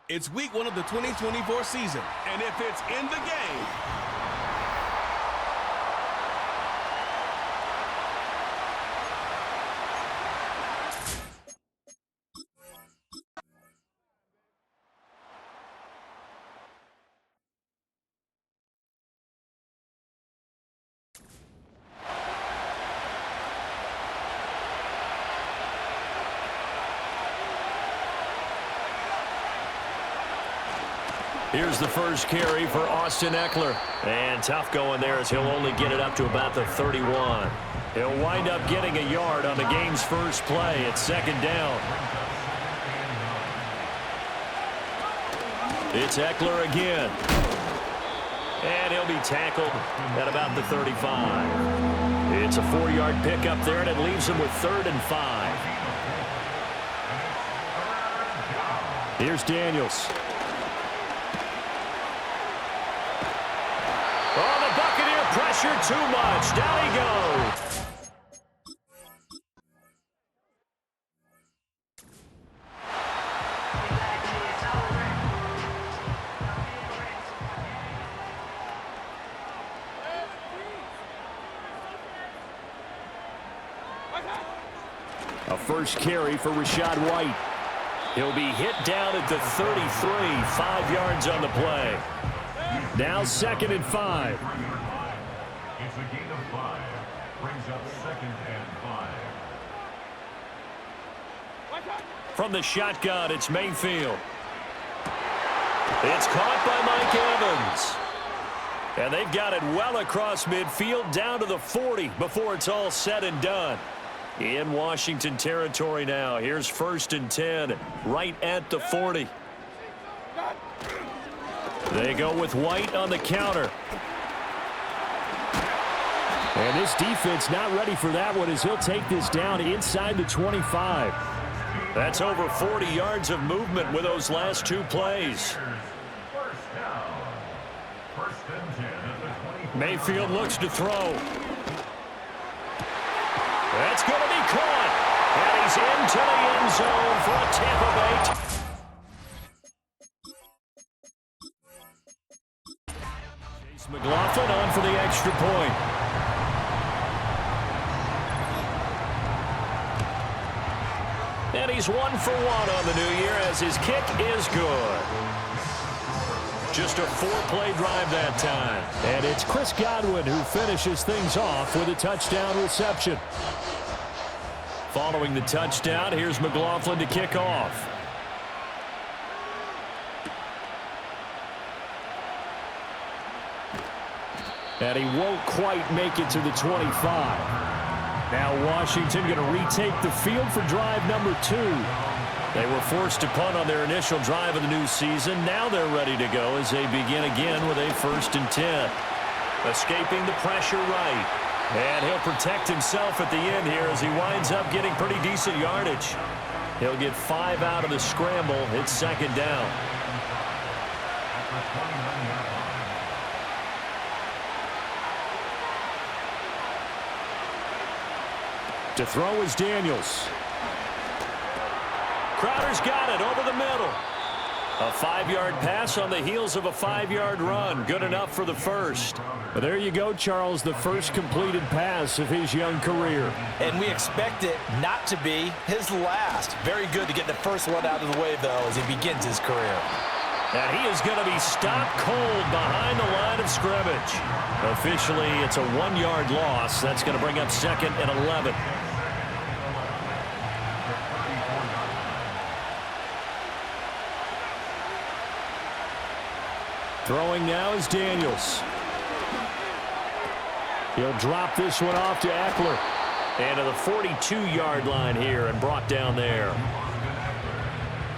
It's week 1 of the 2024 season, and if it's in the game, Here's the first carry for Austin Ekeler. And tough going there as he'll only get it up to about the 31. He'll wind up getting a yard on the game's first play. It's second down. It's Ekeler again. And he'll be tackled at about the 35. It's a 4-yard pickup there, and it leaves him with 3rd and 5. Here's Daniels. Oh, the Buccaneer pressure too much. Down he goes. A first carry for Rachaad White. He'll be hit down at the 33, 5 yards on the play. Now 2nd and 5. It's a gain of 5. Brings up 2nd and 5. From the shotgun, it's Mayfield. It's caught by Mike Evans. And they've got it well across midfield down to the 40 before it's all said and done. In Washington territory now. Here's 1st and 10 right at the 40. They go with White on the counter. And this defense not ready for that one as he'll take this down inside the 25. That's over 40 yards of movement with those last 2 plays. Mayfield looks to throw. That's going to be caught. And he's into the end zone for a Tampa Bay. McLaughlin on for the extra point. And he's 1 for 1 on the new year as his kick is good. Just a 4-play drive that time. And it's Chris Godwin who finishes things off with a touchdown reception. Following the touchdown, here's McLaughlin to kick off. And he won't quite make it to the 25. Now Washington going to retake the field for drive number 2. They were forced to punt on their initial drive of the new season. Now they're ready to go as they begin again with a 1st and 10. Escaping the pressure right. And he'll protect himself at the end here as he winds up getting pretty decent yardage. He'll get 5 out of the scramble. It's 2nd down. To throw is Daniels. Crowder's got it over the middle. A 5-yard pass on the heels of a 5-yard run. Good enough for the first. Well, there you go, Charles, the first completed pass of his young career. And we expect it not to be his last. Very good to get the first one out of the way, though, as he begins his career. And he is going to be stopped cold behind the line of scrimmage. Officially, it's a 1-yard loss. That's going to bring up 2nd and 11. Throwing now is Daniels. He'll drop this one off to Ekeler. And to the 42-yard line here and brought down there.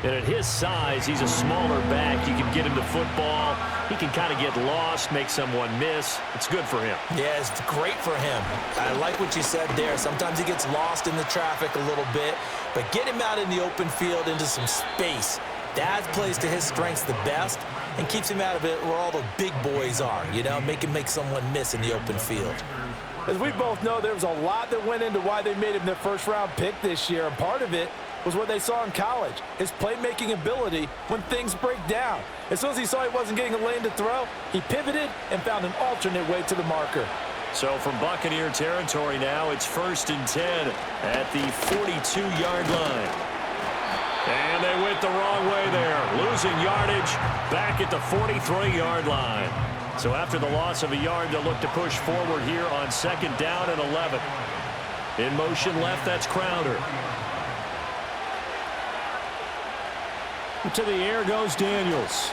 And at his size, he's a smaller back. You can get him the football. He can kind of get lost, make someone miss. It's good for him. Yeah, it's great for him. I like what you said there. Sometimes he gets lost in the traffic a little bit, but get him out in the open field into some space. Dad plays to his strengths the best and keeps him out of it where all the big boys are, you know, make someone miss in the open field. As we both know, there was a lot that went into why they made him their first-round pick this year, and part of it was what they saw in college, his playmaking ability when things break down. As soon as he saw he wasn't getting a lane to throw, he pivoted and found an alternate way to the marker. So from Buccaneer territory now, it's 1st and 10 at the 42-yard line. And they went the wrong way there, losing yardage back at the 43-yard line. So after the loss of a yard, they'll look to push forward here on 2nd down and 11. In motion left, that's Crowder. To the air goes Daniels.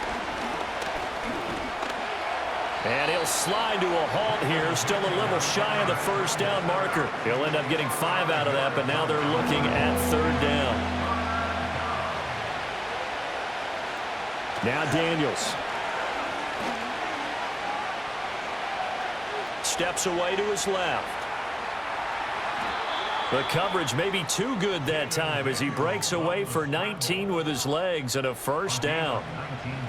And he'll slide to a halt here, still a little shy of the 1st down marker. He'll end up getting 5 out of that, but now they're looking at 3rd down. Now Daniels. Steps away to his left. The coverage may be too good that time as he breaks away for 19 with his legs and a 1st down.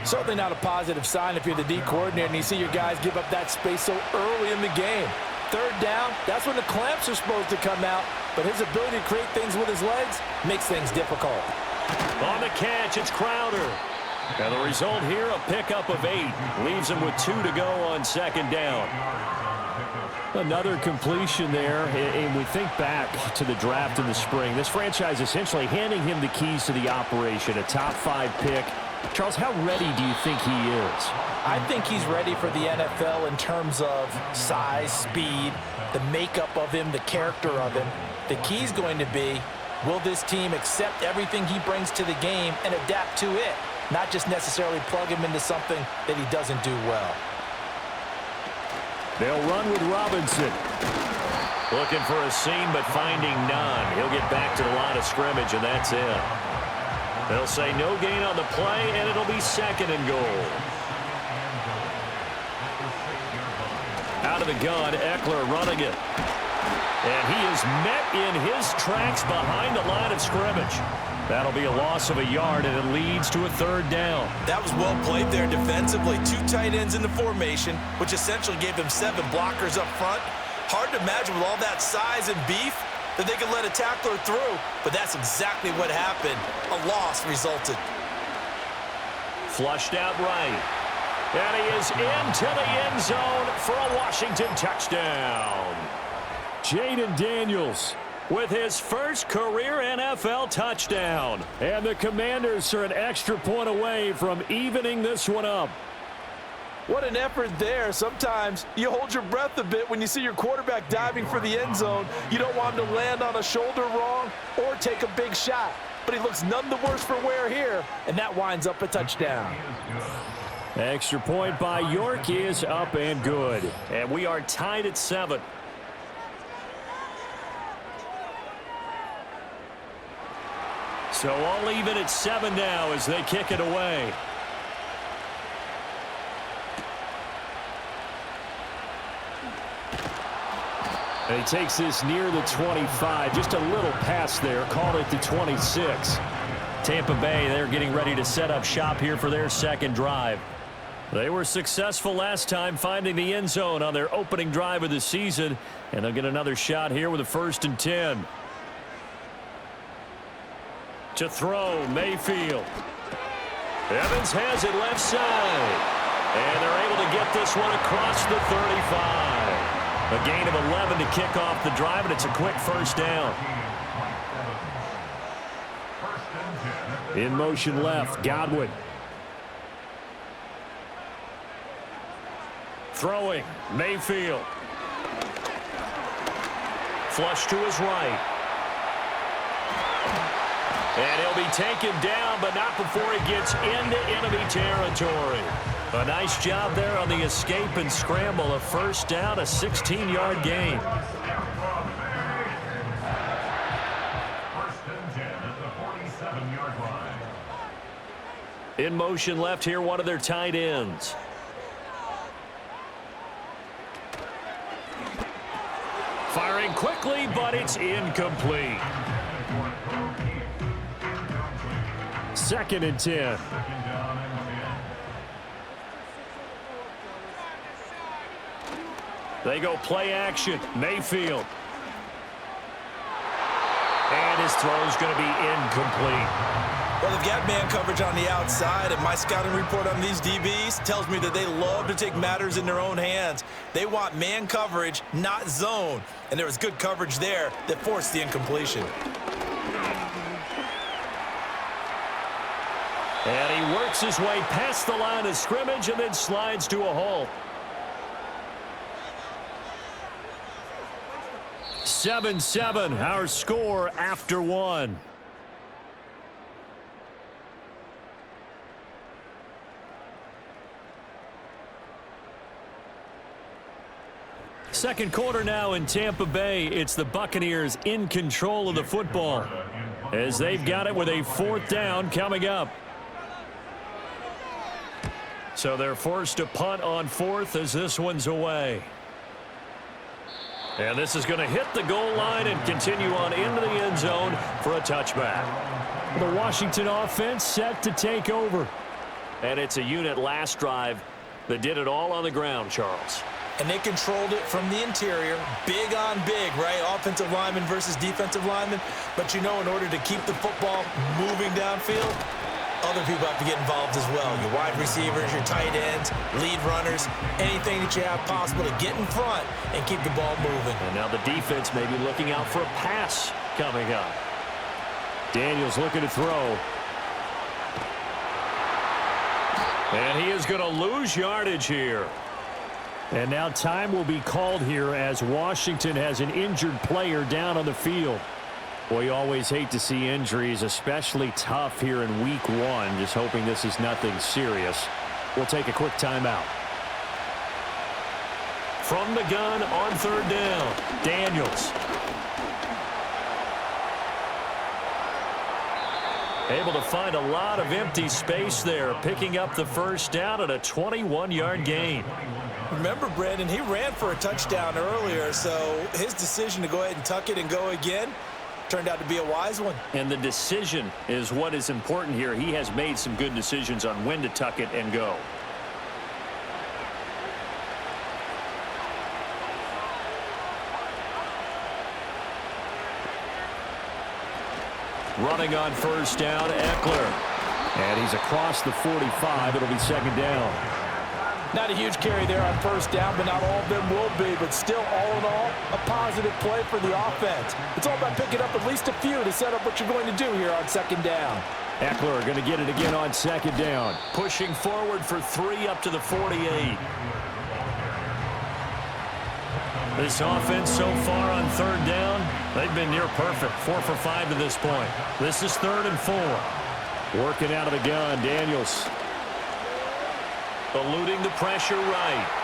Certainly not a positive sign if you're the D coordinator and you see your guys give up that space so early in the game. 3rd down, that's when the clamps are supposed to come out, but his ability to create things with his legs makes things difficult. On the catch, it's Crowder. And the result here, a pickup of 8. Leaves him with 2 to go on 2nd down. Another completion there, and we think back to the draft in the spring. This franchise essentially handing him the keys to the operation, a top 5 pick. Charles, how ready do you think he is? I think he's ready for the NFL in terms of size, speed, the makeup of him, the character of him. The key's going to be, will this team accept everything he brings to the game and adapt to it, not just necessarily plug him into something that he doesn't do well. They'll run with Robinson. Looking for a seam, but finding none. He'll get back to the line of scrimmage, and that's it. They'll say no gain on the play, and it'll be 2nd and goal. Out of the gun, Eckler running it. And he is met in his tracks behind the line of scrimmage. That'll be a loss of a yard, and it leads to a 3rd down. That was well played there defensively. 2 tight ends in the formation, which essentially gave them 7 blockers up front. Hard to imagine with all that size and beef that they could let a tackler through, but that's exactly what happened. A loss resulted. Flushed out right. And he is into the end zone for a Washington touchdown. Jaden Daniels with his first career NFL touchdown. And the Commanders are an extra point away from evening this one up. What an effort there. Sometimes you hold your breath a bit when you see your quarterback diving for the end zone. You don't want him to land on a shoulder wrong or take a big shot. But he looks none the worse for wear here, and that winds up a touchdown. Extra point by York is up and good. And we are tied at 7. So all even at 7 now as they kick it away. And he takes this near the 25. Just a little pass there. Called it the 26. Tampa Bay, they're getting ready to set up shop here for their 2nd drive. They were successful last time finding the end zone on their opening drive of the season. And they'll get another shot here with a 1st and 10. To throw, Mayfield. Evans has it left side. And they're able to get this one across the 35. A gain of 11 to kick off the drive, and it's a quick 1st down. In motion left, Godwin. Throwing, Mayfield. Flush to his right. And he'll be taken down, but not before he gets into enemy territory. A nice job there on the escape and scramble. A 1st down, a 16-yard gain. 1st and 10 at the 47-yard line. In motion left here, one of their tight ends. Firing quickly, but it's incomplete. 2nd and 10. Second down and 10. They go play action. Mayfield. And his throw's going to be incomplete. Well, they've got man coverage on the outside, and my scouting report on these DBs tells me that they love to take matters in their own hands. They want man coverage, not zone. And there was good coverage there that forced the incompletion. And he works his way past the line of scrimmage and then slides to a halt. 7-7, our score after one. Second quarter now in Tampa Bay. It's the Buccaneers in control of the football as they've got it with a 4th down coming up. So they're forced to punt on 4th as this one's away. And this is going to hit the goal line and continue on into the end zone for a touchback. The Washington offense set to take over. And it's a unit last drive that did it all on the ground, Charles. And they controlled it from the interior, big on big, right? Offensive lineman versus defensive lineman. But you know, in order to keep the football moving downfield, other people have to get involved as well. Your wide receivers, your tight ends, lead runners, anything that you have possible to get in front and keep the ball moving. And now the defense may be looking out for a pass coming up. Daniels looking to throw. And he is going to lose yardage here. And now time will be called here as Washington has an injured player down on the field. Boy, you always hate to see injuries, especially tough here in week 1. Just hoping this is nothing serious. We'll take a quick timeout. From the gun on 3rd down, Daniels. Able to find a lot of empty space there, picking up the 1st down at a 21-yard gain. Remember, Brandon, he ran for a touchdown earlier, so his decision to go ahead and tuck it and go again turned out to be a wise one. And the decision is what is important here. He has made some good decisions on when to tuck it and go. Running on 1st down, Eckler. And he's across the 45. It'll be 2nd down. Not a huge carry there on 1st down, but not all of them will be. But still, all in all, a positive play for the offense. It's all about picking up at least a few to set up what you're going to do here on 2nd down. Eckler going to get it again on 2nd down. Pushing forward for 3 up to the 48. This offense so far on 3rd down, they've been near perfect. 4 for 5 to this point. This is 3rd and 4. Working out of the gun, Daniels. Eluding the pressure right.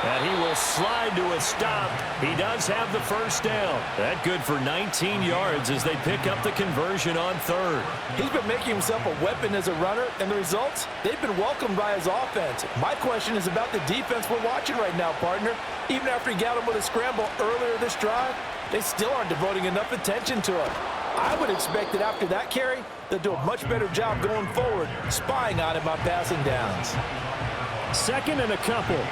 And he will slide to a stop. He does have the 1st down. That good for 19 yards as they pick up the conversion on 3rd. He's been making himself a weapon as a runner, and the results, they've been welcomed by his offense. My question is about the defense we're watching right now, partner. Even after he got him with a scramble earlier this drive, they still aren't devoting enough attention to him. I would expect that after that carry, they'll do a much better job going forward, spying on him on passing downs. 2nd and a couple.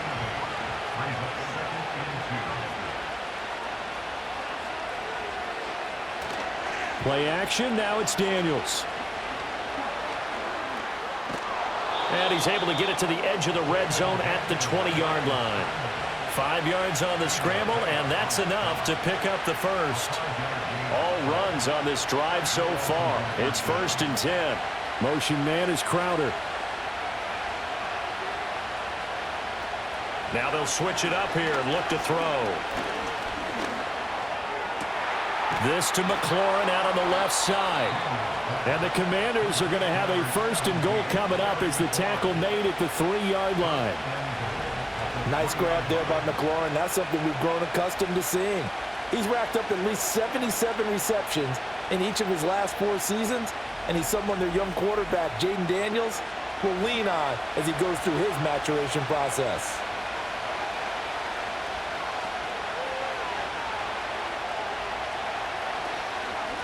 Play action, now it's Daniels. And he's able to get it to the edge of the red zone at the 20-yard line. 5 yards on the scramble, and that's enough to pick up the 1st. All runs on this drive so far. It's 1st and 10. Motion man is Crowder. Now they'll switch it up here and look to throw. This to McLaurin out on the left side. And the Commanders are going to have a 1st and goal coming up as the tackle made at the 3-yard line. Nice grab there by McLaurin. That's something we've grown accustomed to seeing. He's racked up at least 77 receptions in each of his last 4 seasons, and he's someone their young quarterback, Jaden Daniels, will lean on as he goes through his maturation process.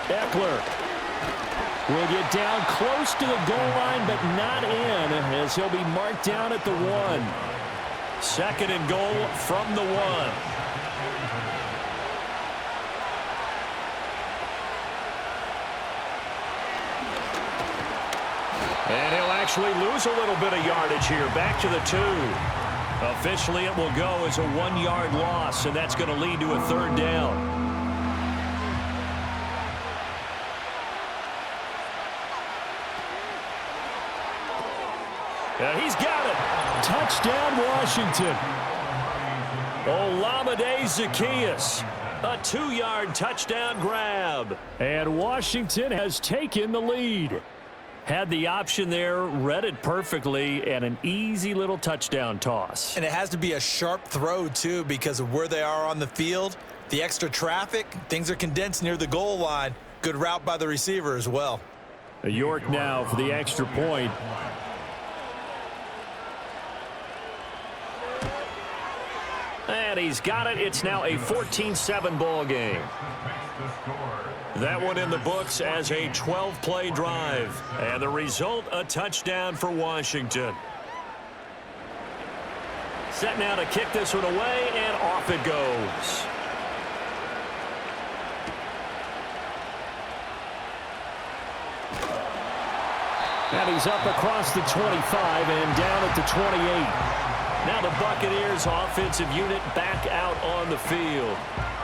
Eckler. will get down close to the goal line, but not in, as he'll be marked down at the 1. Second and goal from the 1. And he'll actually lose a little bit of yardage here. Back to the 2. Officially, it will go as a 1-yard loss, and that's going to lead to a 3rd down. He's got it. Touchdown, Washington. Olamide Zaccheaus. A 2-yard touchdown grab. And Washington has taken the lead. Had the option there, read it perfectly, and an easy little touchdown toss. And it has to be a sharp throw, too, because of where they are on the field. The extra traffic, things are condensed near the goal line. Good route by the receiver as well. York now for the extra point. And he's got it. It's now a 14-7 ball game. That one in the books as a 12-play drive. And the result, a touchdown for Washington. Set now to kick this one away, and off it goes. And he's up across the 25 and down at the 28. Now the Buccaneers offensive unit back out on the field.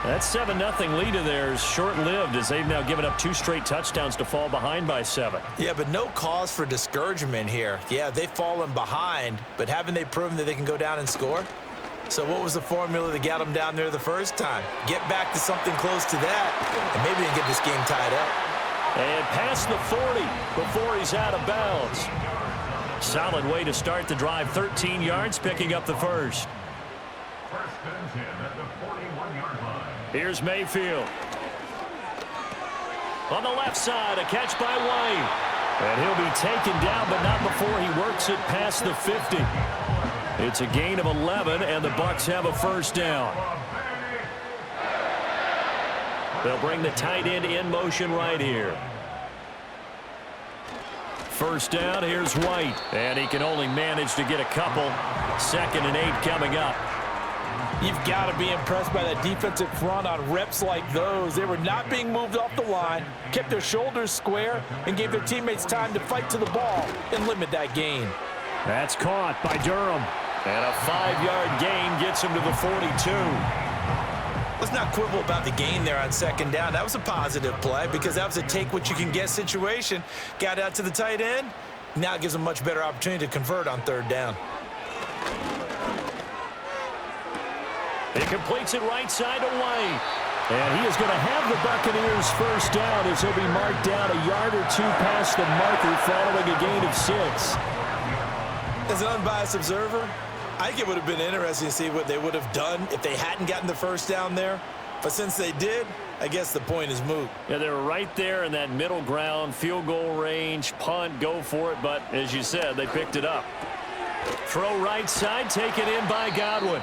That 7-0 lead of theirs short-lived, as they've now given up 2 straight touchdowns to fall behind by 7. Yeah, but no cause for discouragement here. Yeah, they've fallen behind, but haven't they proven that they can go down and score? So what was the formula that got them down there the first time? Get back to something close to that, and maybe they can get this game tied up. And past the 40 before he's out of bounds. Solid way to start the drive. 13 yards, picking up the first. First and 10 at the 41-yard line. Here's Mayfield. On the left side, a catch by White. And he'll be taken down, but not before he works it past the 50. It's a gain of 11, and the Bucs have a first down. They'll bring the tight end in motion right here. First down, here's White. And he can only manage to get a couple. 2nd and 8 coming up. You've got to be impressed by that defensive front on reps like those. They were not being moved off the line, kept their shoulders square, and gave their teammates time to fight to the ball and limit that gain. That's caught by Durham. And a 5-yard gain gets him to the 42. Let's not quibble about the gain there on 2nd down. That was a positive play because that was a take-what-you-can-get situation. Got out to the tight end. Now it gives them a much better opportunity to convert on 3rd down. He completes it right side to White. And he is going to have the Buccaneers first down as he'll be marked down a yard or 2 past the marker following a gain of 6. As an unbiased observer, I think it would have been interesting to see what they would have done if they hadn't gotten the first down there. But since they did, I guess the point is moot. Yeah, they were right there in that middle ground, field goal range, punt, go for it. But as you said, they picked it up. Throw right side, taken in by Godwin.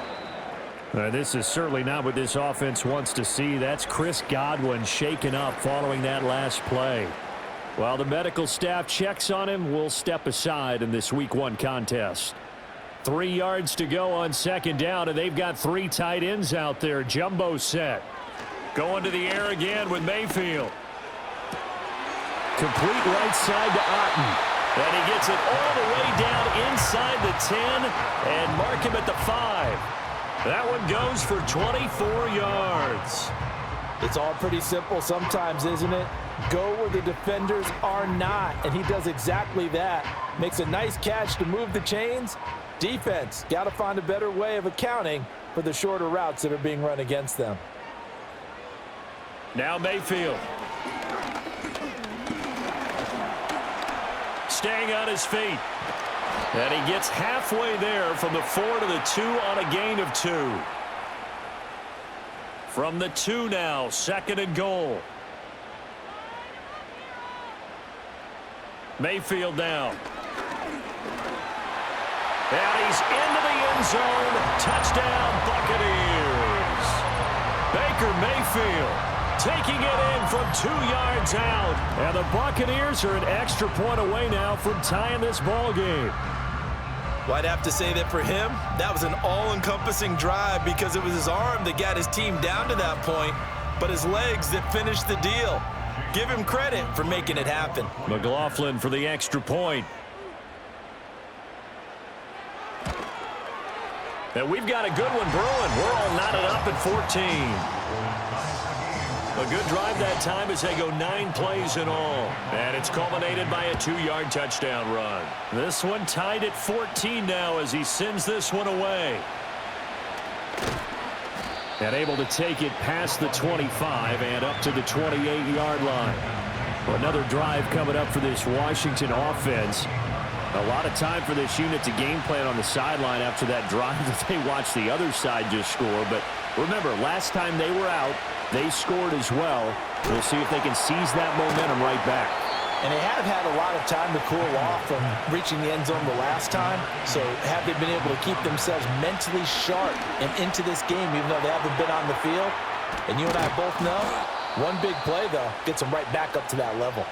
This is certainly not what this offense wants to see. That's Chris Godwin shaken up following that last play. While the medical staff checks on him, we'll step aside in this Week 1 contest. 3 yards to go on 2nd down, and they've got 3 tight ends out there. Jumbo set. Going to the air again with Mayfield. Complete right side to Otten. And he gets it all the way down inside the 10 and mark him at the 5. That one goes for 24 yards. It's all pretty simple sometimes, isn't it? Go where the defenders are not, and he does exactly that. Makes a nice catch to move the chains. Defense, got to find a better way of accounting for the shorter routes that are being run against them. Now Mayfield. Staying on his feet. And he gets halfway there from the 4 to the 2 on a gain of 2. From the 2 now, 2nd and goal. Mayfield down. And he's into the end zone. Touchdown, Buccaneers. Baker Mayfield taking it in from 2 yards out. And the Buccaneers are an extra point away now from tying this ball game. Well, I'd have to say that for him, that was an all-encompassing drive because it was his arm that got his team down to that point, but his legs that finished the deal. Give him credit for making it happen. McLaughlin for the extra point. And we've got a good one brewing. We're all knotted up at 14. A good drive that time as they go 9 plays in all. And it's culminated by a 2-yard touchdown run. This one tied at 14 now as he sends this one away. And able to take it past the 25 and up to the 28-yard line. Another drive coming up for this Washington offense. A lot of time for this unit to game plan on the sideline after that drive that they watched the other side just score. But remember, last time they were out, they scored as well. We'll see if they can seize that momentum right back. And they have had a lot of time to cool off from reaching the end zone the last time. So have they been able to keep themselves mentally sharp and into this game, even though they haven't been on the field? And you and I both know, one big play, though, gets them right back up to that level.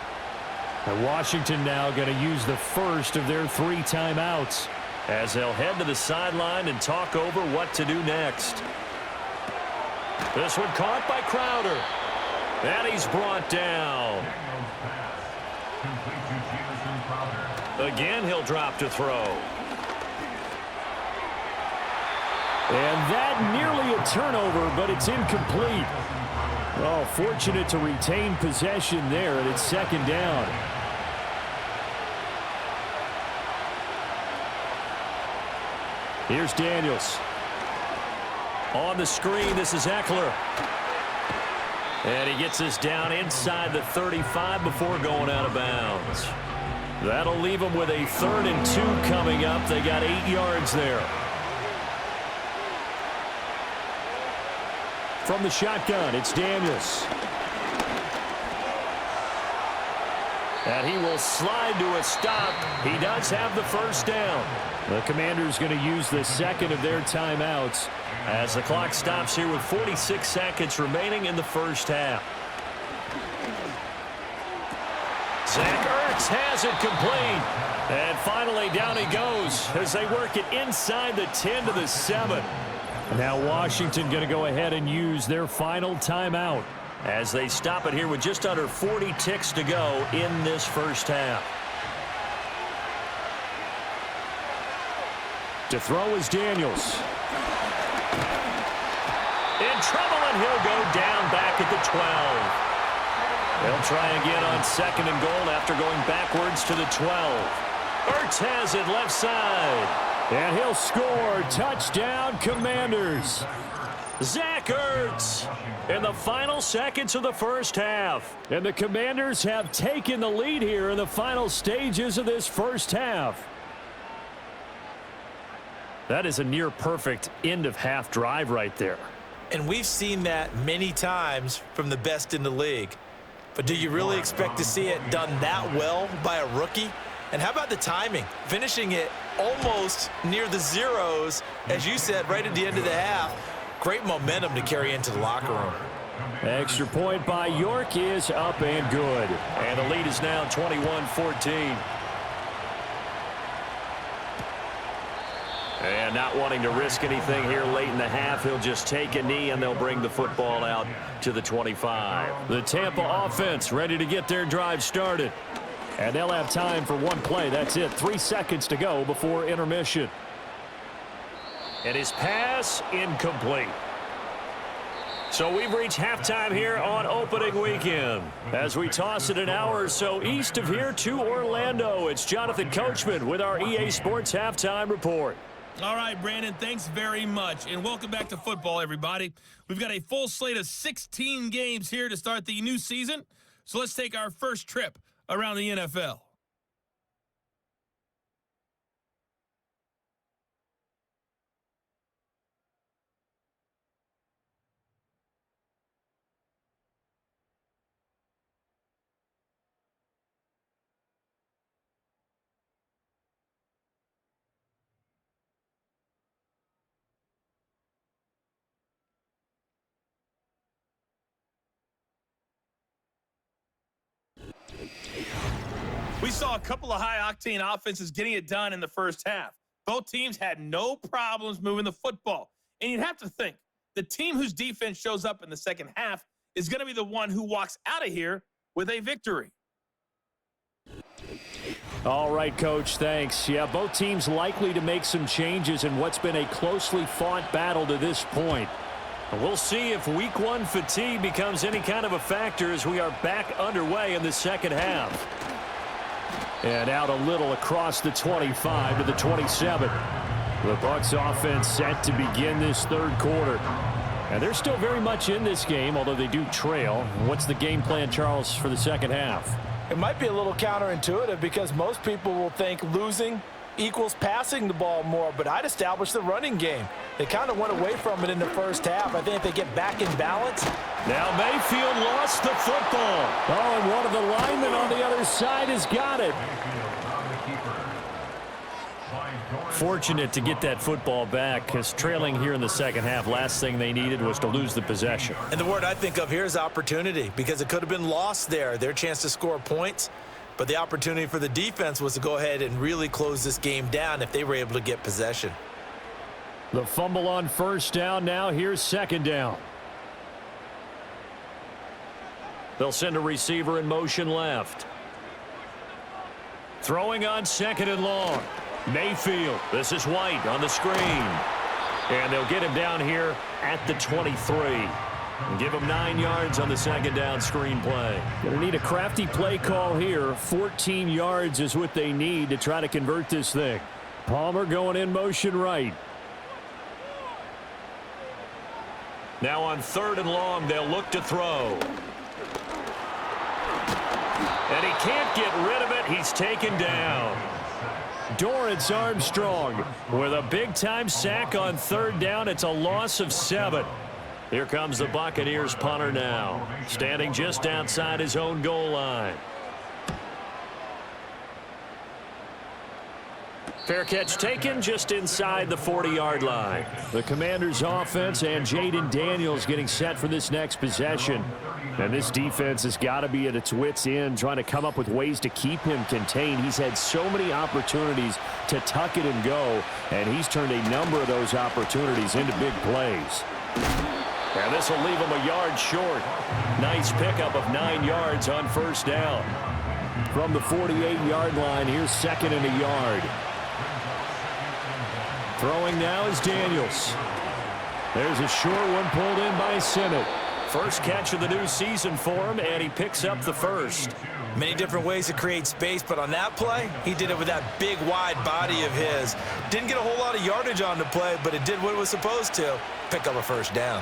And Washington now going to use the first of their 3 timeouts, as they'll head to the sideline and talk over what to do next. This one caught by Crowder. And he's brought down. Again, he'll drop to throw. And that nearly a turnover, but it's incomplete. Oh, fortunate to retain possession there, and it's second down. Here's Daniels. On the screen, this is Eckler. And he gets us down inside the 35 before going out of bounds. That'll leave them with a 3rd and 2 coming up. They got 8 yards there. From the shotgun, it's Daniels. And he will slide to a stop. He does have the first down. The Commanders going to use the second of their timeouts as the clock stops here with 46 seconds remaining in the first half. Zach Ertz has it complete. And finally down he goes as they work it inside the 10 to the 7. Now Washington going to go ahead and use their final timeout as they stop it here with just under 40 ticks to go in this first half. To throw is Daniels. In trouble, and he'll go down back at the 12. They'll try again on 2nd and goal after going backwards to the 12. Ertz has it left side. And he'll score. Touchdown, Commanders. Zach Ertz in the final seconds of the first half. And the Commanders have taken the lead here in the final stages of this first half. That is a near-perfect end-of-half drive right there. And we've seen that many times from the best in the league. But do you really expect to see it done that well by a rookie? And how about the timing? Finishing it almost near the zeros, as you said, right at the end of the half. Great momentum to carry into the locker room. Extra point by York is up and good. And the lead is now 21-14. And not wanting to risk anything here late in the half, he'll just take a knee and they'll bring the football out to the 25. The Tampa offense ready to get their drive started. And they'll have time for one play. That's it. 3 seconds to go before intermission. And his pass incomplete. So we've reached halftime here on opening weekend. As we toss it an hour or so east of here to Orlando, it's Jonathan Coachman with our EA Sports Halftime Report. All right, Brandon, thanks very much. And welcome back to football, everybody. We've got a full slate of 16 games here to start the new season. So let's take our first trip around the NFL. We saw a couple of high-octane offenses getting it done in the first half. Both teams had no problems moving the football. And you'd have to think, the team whose defense shows up in the second half is going to be the one who walks out of here with a victory. All right, Coach, thanks. Yeah, both teams likely to make some changes in what's been a closely fought battle to this point. We'll see if Week 1 fatigue becomes any kind of a factor as we are back underway in the second half. And out a little across the 25 to the 27. The Bucs offense set to begin this third quarter. And they're still very much in this game, although they do trail. What's the game plan, Charles, for the second half? It might be a little counterintuitive because most people will think losing equals passing the ball more, but I'd establish the running game. They kind of went away from it in the first half. I think if they get back in balance. Now Mayfield lost the football. Oh, and one of the linemen on the other side has got it. Fortunate to get that football back, because trailing here in the second half, last thing they needed was to lose the possession. And the word I think of here is opportunity, because it could have been lost there, their chance to score points. But the opportunity for the defense was to go ahead and really close this game down if they were able to get possession. The fumble on first down. Now here's second down. They'll send a receiver in motion left. Throwing on second and long. Mayfield. This is White on the screen. And they'll get him down here at the 23. And give him 9 yards on the second down screen play. Going to need a crafty play call here. 14 yards is what they need to try to convert this thing. Palmer going in motion right. Now on third and long, they'll look to throw. And he can't get rid of it. He's taken down. Dorrance Armstrong with a big-time sack on third down. It's a loss of 7. Here comes the Buccaneers punter now, standing just outside his own goal line. Fair catch taken just inside the 40-yard line. The Commanders' offense and Jaden Daniels getting set for this next possession. And this defense has got to be at its wits' end, trying to come up with ways to keep him contained. He's had so many opportunities to tuck it and go, and he's turned a number of those opportunities into big plays. And this will leave him a yard short. Nice pickup of 9 yards on first down. From the 48-yard line, here's second and a yard. Throwing now is Daniels. There's a short one pulled in by Sinnott. First catch of the new season for him, and he picks up the first. Many different ways to create space, but on that play, he did it with that big, wide body of his. Didn't get a whole lot of yardage on the play, but it did what it was supposed to. Pick up a first down.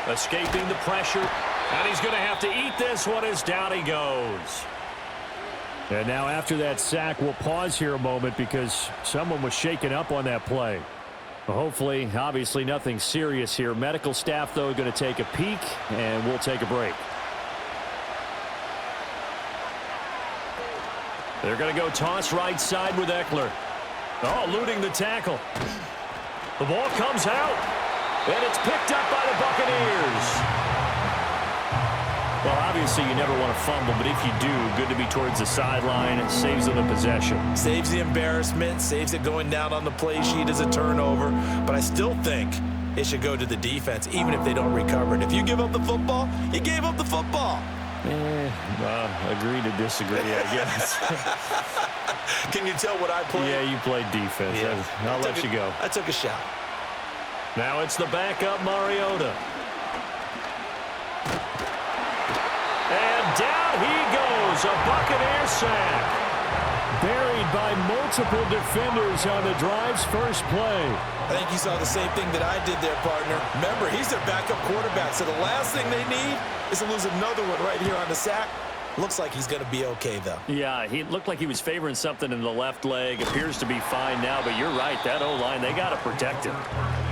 Escaping the pressure, and he's going to have to eat this one as down he goes. And now after that sack, we'll pause here a moment because someone was shaken up on that play. Hopefully, obviously nothing serious here. Medical staff, though, going to take a peek, and we'll take a break. They're going to go toss right side with Eckler. Oh, eluding the tackle. The ball comes out, and it's picked up by the Buccaneers. Well, obviously you never want to fumble, but if you do, good to be towards the sideline. It saves them the possession. Saves the embarrassment, saves it going down on the play sheet as a turnover. But I still think it should go to the defense, even if they don't recover it. If you give up the football, you gave up the football. Agree to disagree, I guess. Can you tell what I played? Yeah, you played defense. Yeah. I'll let you go. I took a shot. Now it's the backup Mariota. And down he goes, a Buccaneer sack. Buried by multiple defenders on the drive's first play. I think you saw the same thing that I did there, partner. Remember, he's their backup quarterback, so the last thing they need is to lose another one right here on the sack. Looks like he's going to be okay, though. Yeah, he looked like he was favoring something in the left leg. Appears to be fine now, but you're right. That O-line, they got to protect him.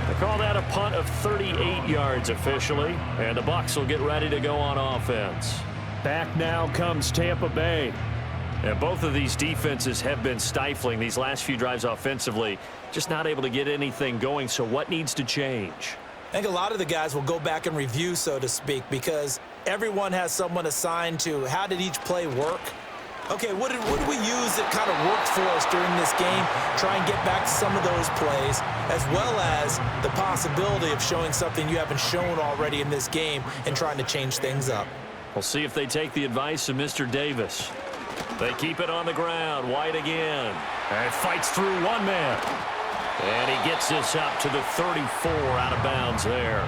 They call that a punt of 38 yards officially, and the Bucs will get ready to go on offense. Back now comes Tampa Bay. And both of these defenses have been stifling these last few drives offensively, just not able to get anything going. So what needs to change? I think a lot of the guys will go back and review, so to speak, because everyone has someone assigned to how did each play work. Okay, what did we use that kind of worked for us during this game? Try and get back to some of those plays, as well as the possibility of showing something you haven't shown already in this game and trying to change things up. We'll see if they take the advice of Mr. Davis. They keep it on the ground. White again. And fights through one man. And he gets this up to the 34 out of bounds there.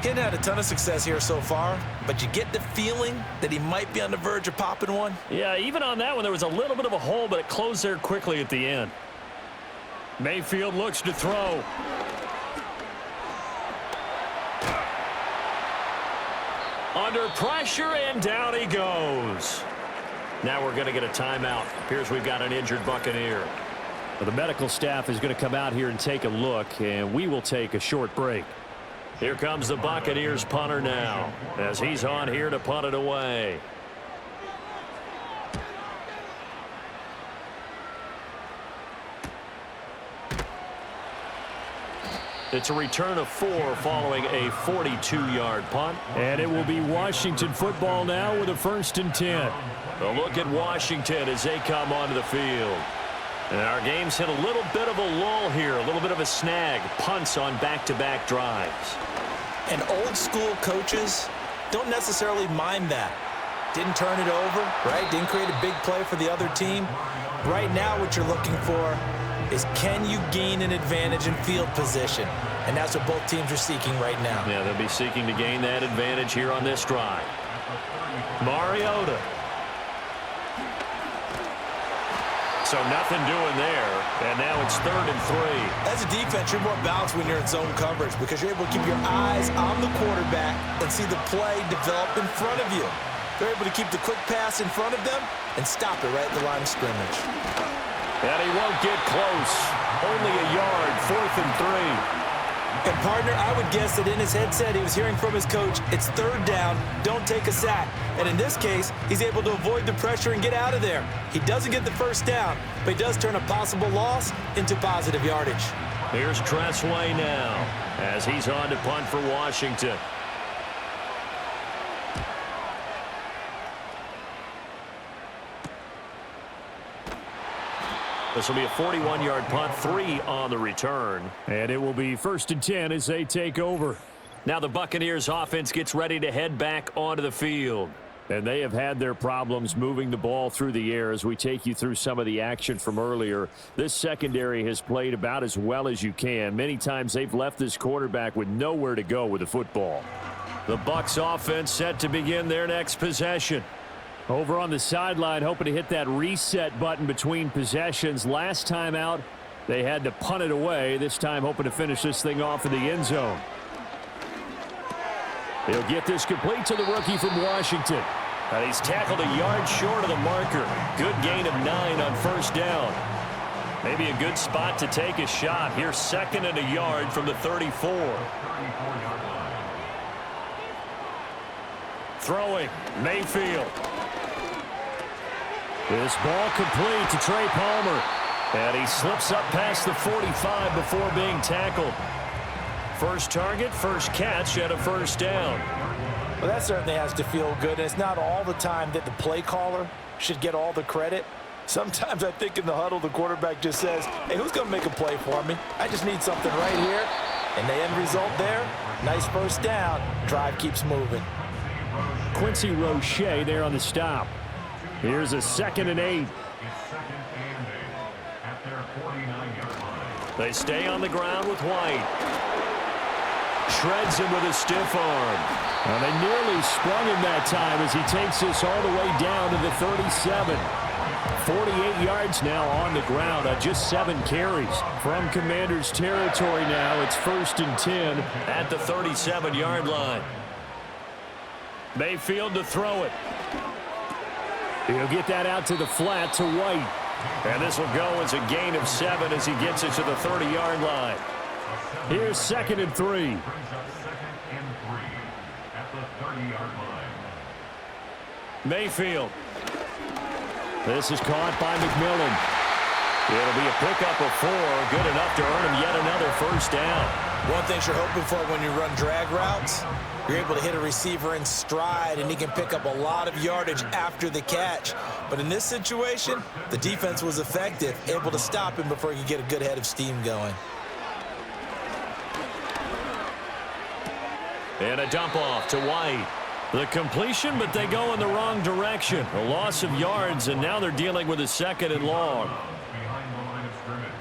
He hadn't had a ton of success here so far, but you get the feeling that he might be on the verge of popping one. Yeah, even on that one, there was a little bit of a hole, but it closed there quickly at the end. Mayfield looks to throw. Under pressure, and down he goes. Now we're going to get a timeout. Here's we've got an injured Buccaneer. Well, the medical staff is going to come out here and take a look, and we will take a short break. Here comes the Buccaneers punter now, as he's on here to punt it away. It's a return of 4 following a 42-yard punt. And it will be Washington football now with a 1st and 10. A look at Washington as they come onto the field. And our game's hit a little bit of a lull here, a little bit of a snag. Punts on back-to-back drives. And old school coaches don't necessarily mind that. Didn't turn it over, right? Didn't create a big play for the other team. Right now what you're looking for is can you gain an advantage in field position? And that's what both teams are seeking right now. Yeah, they'll be seeking to gain that advantage here on this drive. Mariota. So nothing doing there, and now it's 3rd and 3. As a defense, you're more balanced when you're in zone coverage because you're able to keep your eyes on the quarterback and see the play develop in front of you. They're able to keep the quick pass in front of them and stop it right at the line of scrimmage. And he won't get close. Only a yard, 4th and 3. And, partner, I would guess that in his headset he was hearing from his coach, it's 3rd down, don't take a sack. And in this case, he's able to avoid the pressure and get out of there. He doesn't get the 1st down, but he does turn a possible loss into positive yardage. Here's Tressway now as he's on to punt for Washington. This will be a 41-yard punt, 3 on the return. And it will be 1st and 10 as they take over. Now the Buccaneers offense gets ready to head back onto the field. And they have had their problems moving the ball through the air as we take you through some of the action from earlier. This secondary has played about as well as you can. Many times they've left this quarterback with nowhere to go with the football. The Bucs offense set to begin their next possession. Over on the sideline, hoping to hit that reset button between possessions. Last time out, they had to punt it away. This time, hoping to finish this thing off in the end zone. He'll get this complete to the rookie from Washington. And he's tackled a yard short of the marker. Good gain of 9 on 1st down. Maybe a good spot to take a shot. Here's 2nd and a yard from the 34. Throwing, Mayfield. This ball complete to Trey Palmer. And he slips up past the 45 before being tackled. First target, first catch, and a 1st down. Well, that certainly has to feel good. And it's not all the time that the play caller should get all the credit. Sometimes I think in the huddle, the quarterback just says, hey, who's going to make a play for me? I just need something right here. And the end result there, nice 1st down. Drive keeps moving. Quincy Roche there on the stop. Here's a 2nd and 8. They stay on the ground with White. Shreds him with a stiff arm. Well, they nearly sprung him that time as he takes this all the way down to the 37. 48 yards now on the ground on just 7 carries. From Commander's territory now, it's 1st and 10 at the 37-yard line. Mayfield to throw it. He'll get that out to the flat to White. And this will go as a gain of 7 as he gets it to the 30-yard line. Here's 2nd and 3. Mayfield. This is caught by McMillan. It'll be a pickup of 4, good enough to earn him yet another first down. One thing you're hoping for when you run drag routes, you're able to hit a receiver in stride, and he can pick up a lot of yardage after the catch. But in this situation, the defense was effective, able to stop him before he could get a good head of steam going. And a dump off to White. The completion, but they go in the wrong direction. A loss of yards, and now they're dealing with a 2nd and long. Behind the line of scrimmage.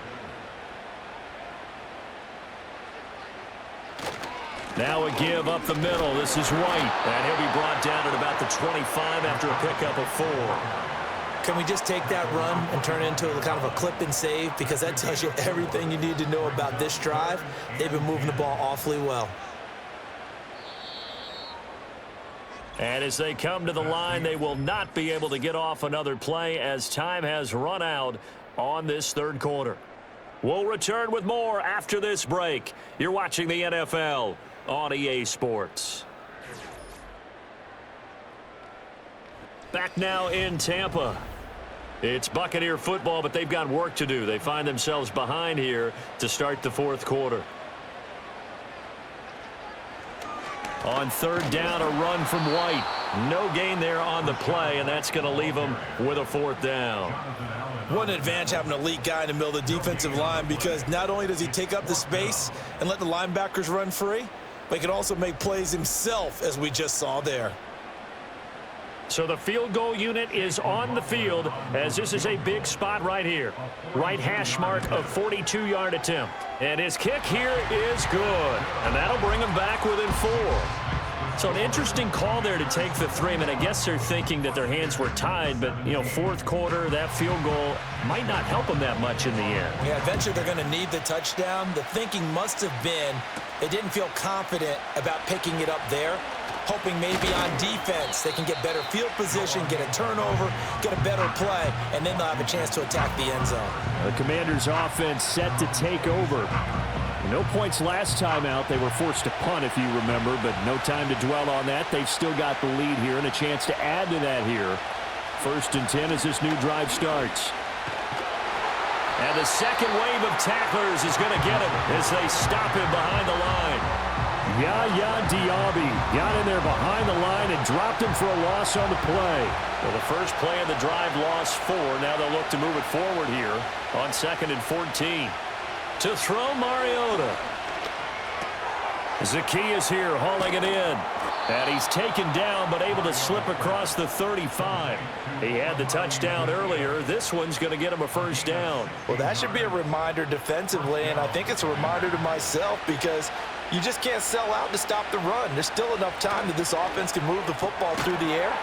Now a give up the middle. This is White, and he'll be brought down at about the 25 after a pickup of 4. Can we just take that run and turn it into a kind of a clip and save? Because that tells you everything you need to know about this drive. They've been moving the ball awfully well. And as they come to the line, they will not be able to get off another play as time has run out on this 3rd quarter. We'll return with more after this break. You're watching the NFL on EA Sports. Back now in Tampa. It's Buccaneer football, but they've got work to do. They find themselves behind here to start the 4th quarter. On 3rd down, a run from White. No gain there on the play, and that's going to leave them with a 4th down. What an advantage having an elite guy in the middle of the defensive line, because not only does he take up the space and let the linebackers run free, but he can also make plays himself, as we just saw there. So the field goal unit is on the field, as this is a big spot right here. Right hash mark of 42-yard attempt. And his kick here is good. And that'll bring him back within 4. So an interesting call there to take the 3. I mean, I guess they're thinking that their hands were tied, but, 4th quarter, that field goal might not help them that much in the end. Yeah, eventually they're going to need the touchdown. The thinking must have been they didn't feel confident about picking it up there, hoping maybe on defense they can get better field position, get a turnover, get a better play, and then they'll have a chance to attack the end zone. The Commanders' offense set to take over. No points last time out. They were forced to punt, if you remember, but no time to dwell on that. They've still got the lead here and a chance to add to that here. 1st and 10 as this new drive starts. And the second wave of tacklers is going to get him as they stop him behind the line. Yaya Diaby got in there behind the line and dropped him for a loss on the play. Well, the first play of the drive lost 4. Now they'll look to move it forward here on 2nd and 14. To throw Mariota. Zacchaeus here hauling it in. And he's taken down but able to slip across the 35. He had the touchdown earlier. This one's going to get him a first down. Well, that should be a reminder defensively, and I think it's a reminder to myself, because you just can't sell out to stop the run. There's still enough time that this offense can move the football through the air,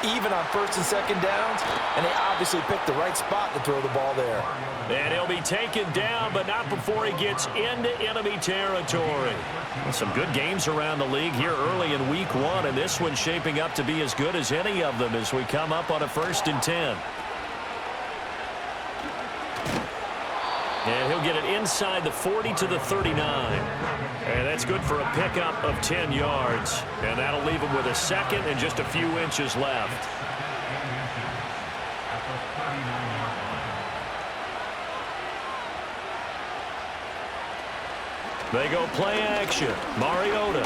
even on 1st and 2nd downs, and they obviously picked the right spot to throw the ball there. And he'll be taken down, but not before he gets into enemy territory. Some good games around the league here early in week 1, and this one's shaping up to be as good as any of them as we come up on a 1st and 10. And he'll get it inside the 40 to the 39. And that's good for a pickup of 10 yards. And that'll leave him with a 2nd and just a few inches left. They go play action. Mariota.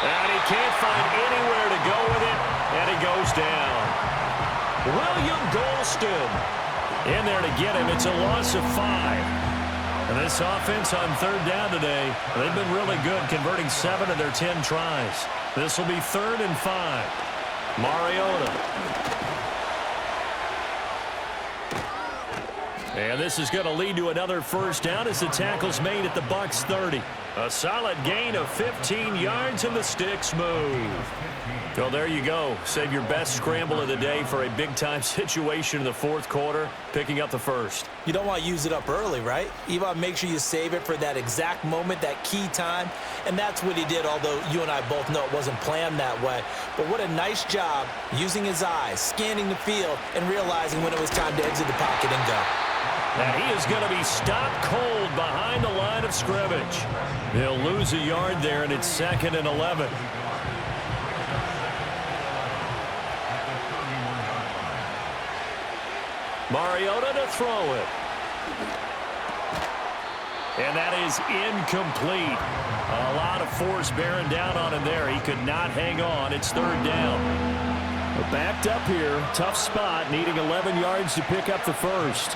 And he can't find anywhere to go with it. And he goes down. William Golston in there to get him. It's a loss of 5. And this offense on 3rd down today, they've been really good, converting 7 of their 10 tries. This will be 3rd and 5. Mariota. And this is going to lead to another first down as the tackle's made at the Bucs 30. A solid gain of 15 yards and the sticks move. Well, there you go. Save your best scramble of the day for a big-time situation in the 4th quarter, picking up the first. You don't want to use it up early, right? You want to make sure you save it for that exact moment, that key time, and that's what he did, although you and I both know it wasn't planned that way. But what a nice job using his eyes, scanning the field, and realizing when it was time to exit the pocket and go. And he is going to be stopped cold behind the line of scrimmage. He'll lose a yard there, and it's 2nd and 11. Mariota to throw it. And that is incomplete. A lot of force bearing down on him there. He could not hang on. It's third down. We're backed up here. Tough spot, needing 11 yards to pick up the first.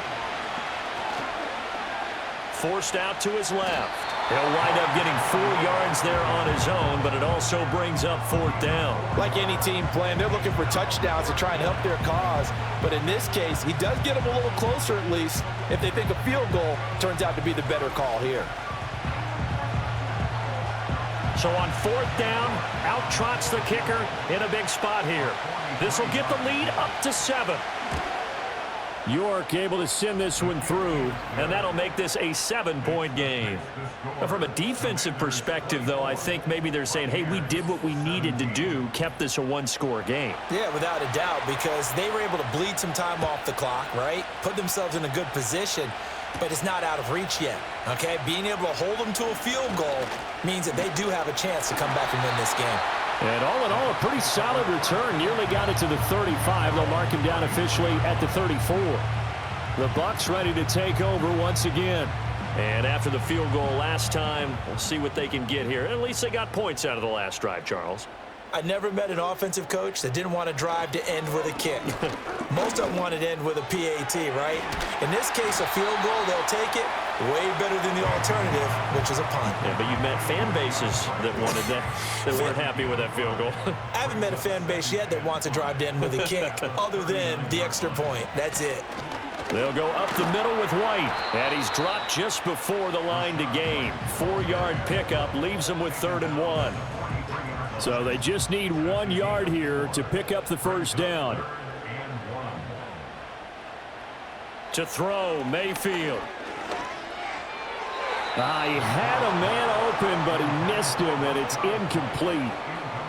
Forced out to his left. He'll wind up getting 4 yards there on his own, but it also brings up fourth down. Like any team playing, they're looking for touchdowns to try and help their cause. But in this case, he does get them a little closer at least if they think a field goal turns out to be the better call here. So on fourth down, out trots the kicker in a big spot here. This will get the lead up to 7. York able to send this one through. And that'll make this a 7-point game. Now, from a defensive perspective, though, I think maybe they're saying, hey, we did what we needed to do, kept this a one-score game. Yeah, without a doubt, because they were able to bleed some time off the clock, right? Put themselves in a good position, but it's not out of reach yet, okay? Being able to hold them to a field goal means that they do have a chance to come back and win this game. And all in all, a pretty solid return. Nearly got it to the 35. They'll mark him down officially at the 34. The Bucs ready to take over once again. And after the field goal last time, we'll see what they can get here. At least they got points out of the last drive, Charles. I never met an offensive coach that didn't want to drive to end with a kick. Most of them wanted to end with a PAT, right? In this case, a field goal, they'll take it. Way better than the alternative, which is a punt. Yeah, but you've met fan bases that wanted that, that weren't happy with that field goal. I haven't met a fan base yet that wants to drive to end with a kick, other than the extra point. That's it. They'll go up the middle with White. And he's dropped just before the line to gain. 4-yard pickup leaves him with 3rd and 1. So they just need 1 yard here to pick up the first down. To throw, Mayfield. He had a man open, but he missed him, and it's incomplete.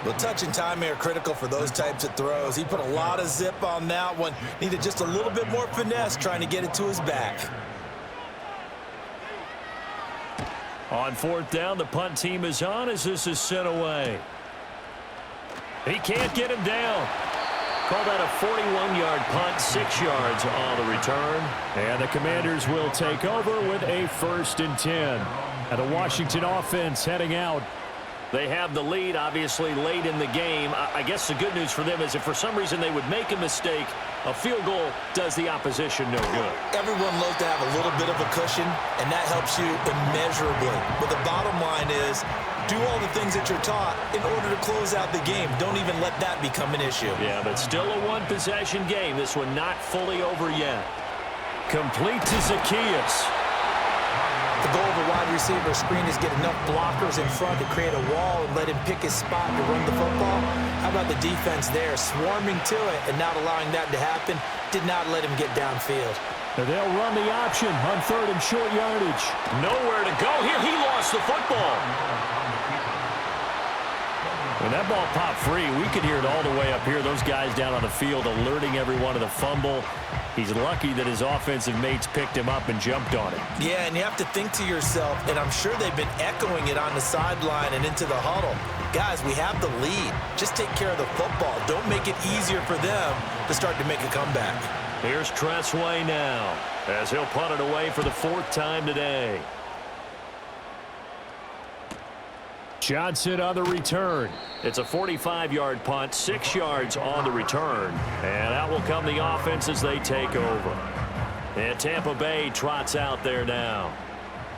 Well, touch and time are critical for those types of throws. He put a lot of zip on that one. Needed just a little bit more finesse trying to get it to his back. On fourth down, the punt team is on as this is sent away. He can't get him down. Call that a 41-yard punt, 6 yards on the return. And the Commanders will take over with a 1st and 10. And the Washington offense heading out. They have the lead, obviously, late in the game. I guess the good news for them is if for some reason they would make a mistake, a field goal does the opposition no good. Everyone loves to have a little bit of a cushion, and that helps you immeasurably. But the bottom line is, do all the things that you're taught in order to close out the game. Don't even let that become an issue. Yeah, but still a one-possession game. This one not fully over yet. Complete to Zacchaeus. The goal of a wide receiver screen is get enough blockers in front to create a wall and let him pick his spot to run the football. How about the defense there, swarming to it and not allowing that to happen? Did not let him get downfield. And they'll run the option on 3rd and short yardage. Nowhere to go here. He lost the football. When that ball popped free, we could hear it all the way up here. Those guys down on the field alerting everyone of the fumble. He's lucky that his offensive mates picked him up and jumped on it. Yeah, and you have to think to yourself, and I'm sure they've been echoing it on the sideline and into the huddle. Guys, we have the lead. Just take care of the football. Don't make it easier for them to start to make a comeback. Here's Tressway now as he'll punt it away for the 4th time today. Johnson on the return. It's a 45-yard punt, 6 yards on the return. And out will come the offense as they take over. And Tampa Bay trots out there now.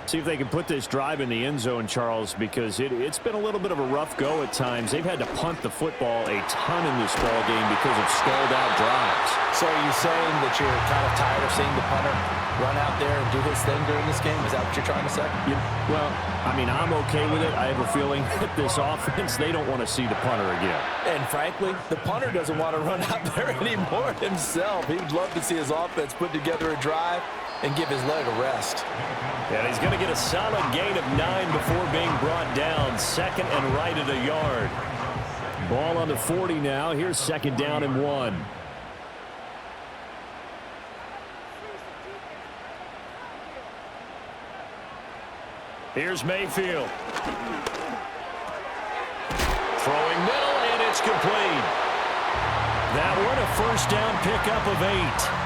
See if they can put this drive in the end zone, Charles, because it's been a little bit of a rough go at times. They've had to punt the football a ton in this ball game because of stalled-out drives. So are you saying that you're kind of tired of seeing the punter run out there and do his thing during this game? Is that what you're trying to say? Yeah, well, I mean, I'm okay with it. I have a feeling that this offense, they don't want to see the punter again. And frankly, the punter doesn't want to run out there anymore himself. He'd love to see his offense put together a drive and give his leg a rest. And he's going to get a solid gain of 9 before being brought down. 2nd and right at a yard. Ball on the 40 now. Here's 2nd down and 1. Here's Mayfield. Throwing middle, and it's complete. That one a 1st down pickup of 8.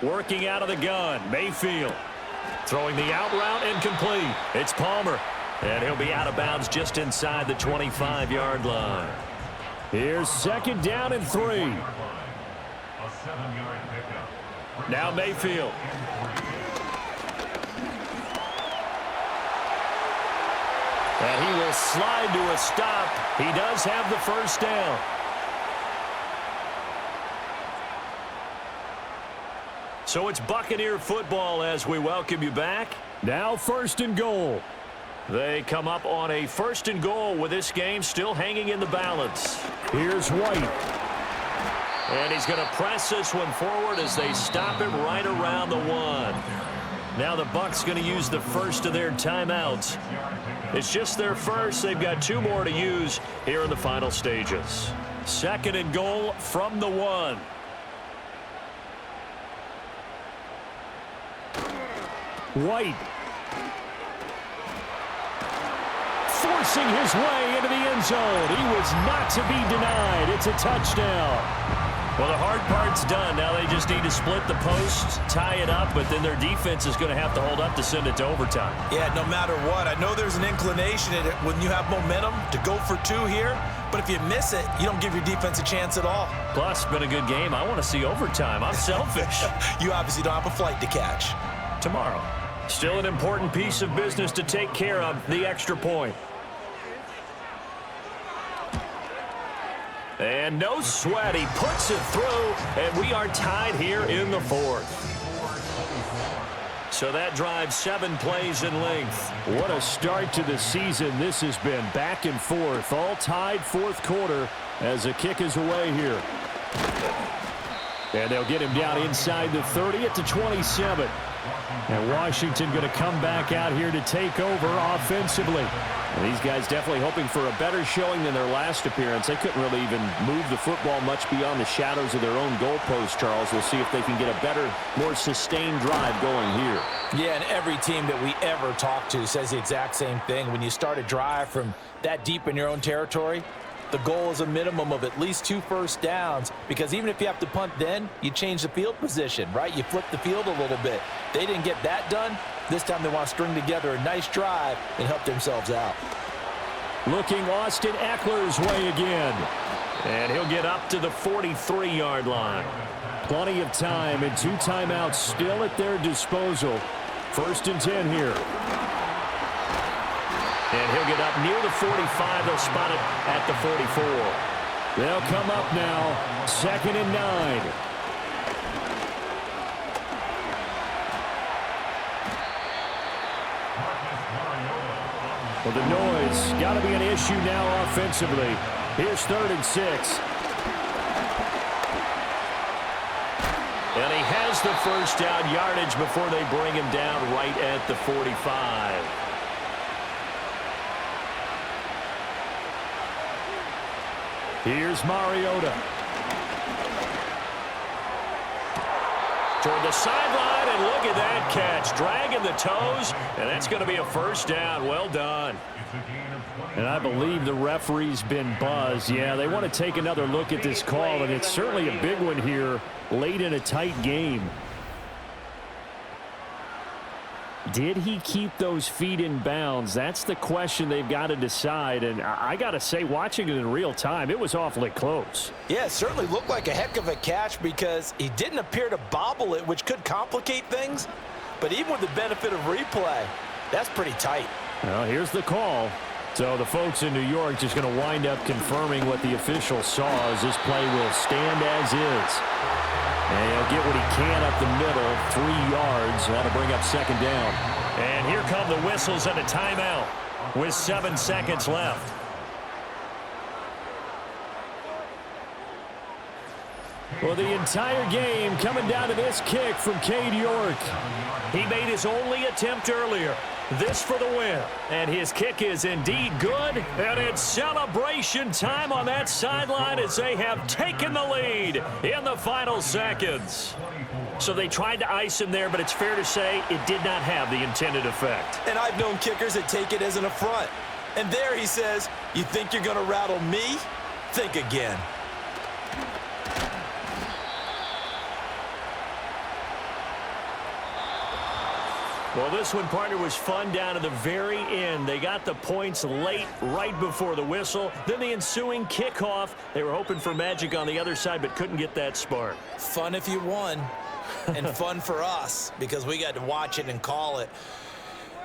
Working out of the gun, Mayfield. Throwing the out route incomplete. It's Palmer. And he'll be out of bounds just inside the 25-yard line. Here's 2nd down and 3. A 7-yard pickup. Now Mayfield. And he will slide to a stop. He does have the first down. So it's Buccaneer football as we welcome you back. Now 1st and goal. They come up on a 1st and goal with this game still hanging in the balance. Here's White. And he's going to press this one forward as they stop it right around the 1. Now the Bucs going to use the first of their timeouts. It's just their first. They've got 2 more to use here in the final stages. 2nd and goal from the 1. White. Forcing his way into the end zone. He was not to be denied. It's a touchdown. Well, the hard part's done. Now they just need to split the posts, tie it up, but then their defense is going to have to hold up to send it to overtime. Yeah, no matter what. I know there's an inclination in it when you have momentum to go for 2 here, but if you miss it, you don't give your defense a chance at all. Plus, been a good game. I want to see overtime. I'm selfish. You obviously don't have a flight to catch. Tomorrow. Still an important piece of business to take care of, the extra point. And no sweat. He puts it through, and we are tied here in the 4th. So that drives 7 plays in length. What a start to the season this has been. Back and forth, all tied 4th quarter as the kick is away here. And they'll get him down inside the 30 at the 27. And Washington going to come back out here to take over offensively. And these guys definitely hoping for a better showing than their last appearance. They couldn't really even move the football much beyond the shadows of their own goalpost, Charles. We'll see if they can get a better, more sustained drive going here. Yeah, and every team that we ever talk to says the exact same thing. When you start a drive from that deep in your own territory, the goal is a minimum of at least 2 first downs, because even if you have to punt then, you change the field position, right? You flip the field a little bit. They didn't get that done. This time they want to string together a nice drive and help themselves out. Looking Austin Eckler's way again. And he'll get up to the 43-yard line. Plenty of time and 2 timeouts still at their disposal. 1st and 10 here. And he'll get up near the 45. They'll spot it at the 44. They'll come up now. 2nd and 9. Well, the noise got to be an issue now offensively. Here's 3rd and 6. And he has the first down yardage before they bring him down right at the 45. Here's Mariota. Toward the sideline, and look at that catch. Dragging the toes, and that's going to be a first down. Well done. And I believe the referee's been buzzed. Yeah, they want to take another look at this call, and it's certainly a big one here late in a tight game. Did he keep those feet in bounds? That's the question they've got to decide. And I got to say, watching it in real time, it was awfully close. Yeah, it certainly looked like a heck of a catch because he didn't appear to bobble it, which could complicate things. But even with the benefit of replay, that's pretty tight. Well, here's the call. So the folks in New York just going to wind up confirming what the official saw as this play will stand as is. And he'll get what he can up the middle, 3 yards. That'll bring up 2nd down. And here come the whistles and a timeout with 7 seconds left. Well, the entire game coming down to this kick from Cade York. He made his only attempt earlier. This for the win. And his kick is indeed good. And it's celebration time on that sideline as they have taken the lead in the final seconds. So they tried to ice him there, but it's fair to say it did not have the intended effect. And I've known kickers that take it as an affront. And there he says, you think you're going to rattle me? Think again. Well, this one, partner, was fun down to the very end. They got the points late, right before the whistle. Then the ensuing kickoff. They were hoping for magic on the other side, but couldn't get that spark. Fun if you won, and fun for us because we got to watch it and call it.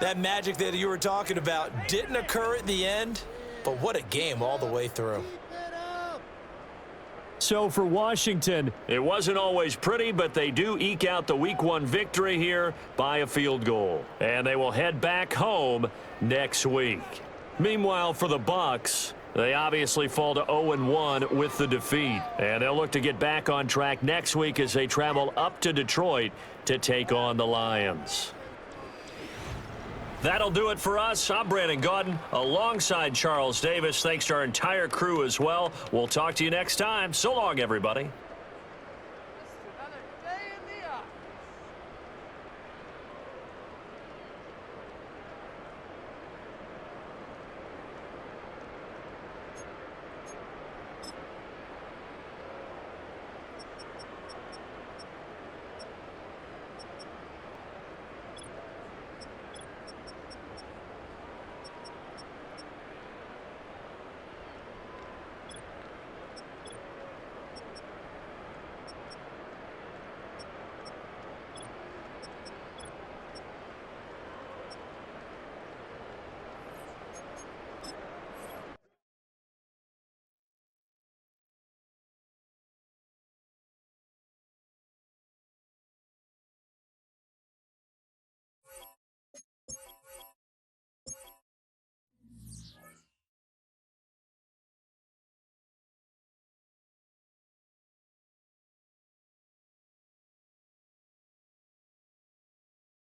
That magic that you were talking about didn't occur at the end, but what a game all the way through. So for Washington, it wasn't always pretty, but they do eke out the Week 1 victory here by a field goal. And they will head back home next week. Meanwhile, for the Bucs, they obviously fall to 0-1 with the defeat. And they'll look to get back on track next week as they travel up to Detroit to take on the Lions. That'll do it for us. I'm Brandon Gaudin alongside Charles Davis. Thanks to our entire crew as well. We'll talk to you next time. So long, everybody.